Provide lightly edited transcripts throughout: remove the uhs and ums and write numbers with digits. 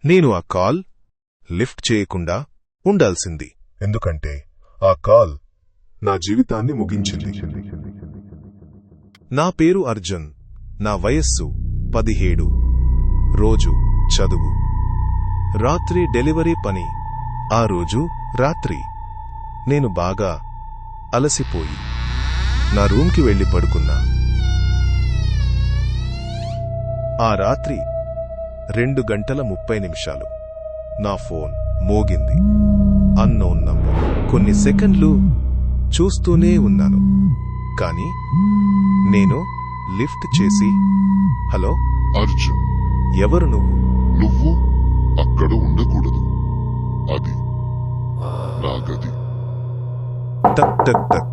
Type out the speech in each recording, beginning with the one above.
నేను ఆ call lift చేయకుండా ఉండాల్సింది. ఎందుకంటే ఆ కాల్ నా జీవితాన్ని ముగించింది. నా పేరు అర్జున్. నా వయస్సు 17. రోజు చదువు, రాత్రి డెలివరీ పని. ఆ రోజు రాత్రి నేను బాగా అలసిపోయి నా రూమ్కి వెళ్లి పడుకున్నా. ఆ రాత్రి 2:30 నా ఫోన్ మోగింది. Unknown number. కొన్ని సెకండ్లు చూస్తూనే ఉన్నాను, కానీ నేను లిఫ్ట్ చేసి, హలో అర్జున్, ఎవరు నువ్వు? నువ్వు అక్కడ ఉండకూడదు. అది నా గది. టక్ టక్ టక్.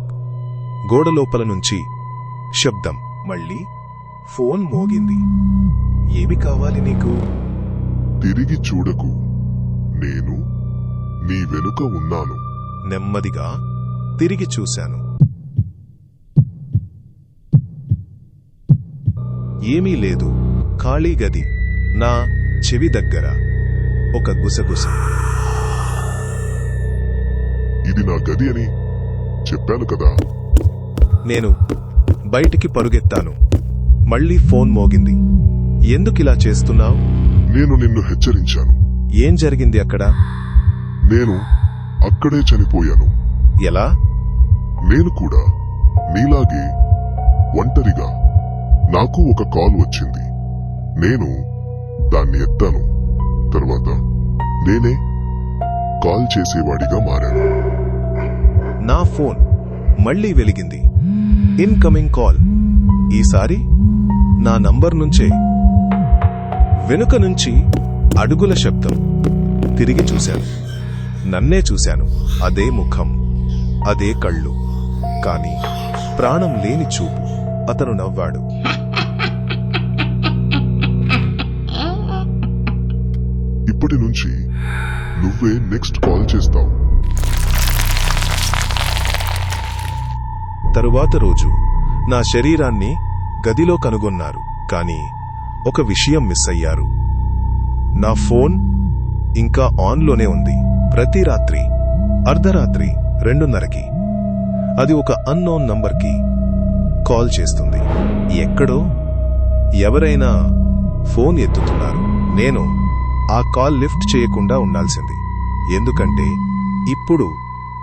గోడ లోపల నుంచి శబ్దం. మళ్ళీ ఫోన్ మోగింది. ఏమి కావాలి నీకు? తిరిగి చూడకు, నేను నీ వెనుక ఉన్నాను. నెమ్మదిగా తిరిగి చూశాను. ఏమీ లేదు. ఖాళీ గది. నా చెవి దగ్గర ఒక గుసగుస. ఇది నా గది అని చెప్పాను కదా. నేను బయటికి పరుగెత్తాను. మళ్ళీ ఫోన్ మోగింది. ఎందుకిలా చేస్తున్నావు? నేను నిన్ను హెచ్చరించాను. ఏం జరిగింది అక్కడ? నేను అక్కడే చనిపోయాను. ఎలా? నేను కూడా నీలాగే ఒంటరిగా. నాకు ఒక కాల్ వచ్చింది. నేను దాన్ని ఎత్తాను. తర్వాత నేనే కాల్ చేసేవాడిగా మారాను. నా ఫోన్ మళ్ళీ వెలిగింది. Incoming call. ఈసారి నా నంబర్ నుంచే. వెనుక నుంచి అడుగుల శబ్దం. తిరిగి చూశాను. నన్నే చూశాను. అదే ముఖం, అదే కళ్ళు, కాని ప్రాణం లేని చూపు. అతను నవ్వాడు. ఇప్పటి నుంచి నువ్వే నెక్స్ట్ కాల్ చేస్తావు. తరువాత రోజు నా శరీరాన్ని గదిలో కనుగొన్నారు, కాని ఒక విషయం మిస్ అయ్యారు. నా ఫోన్ ఇంకా ఆన్లోనే ఉంది. ప్రతి రాత్రి అర్ధరాత్రి 2:30కి అది ఒక అన్నోన్ నంబర్కి కాల్ చేస్తుంది. ఎక్కడో ఎవరైనా ఫోన్ ఎత్తుతున్నారు. నేను ఆ కాల్ లిఫ్ట్ చేయకుండా ఉండాల్సింది. ఎందుకంటే ఇప్పుడు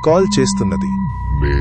కాల్ చేస్తున్నది నేను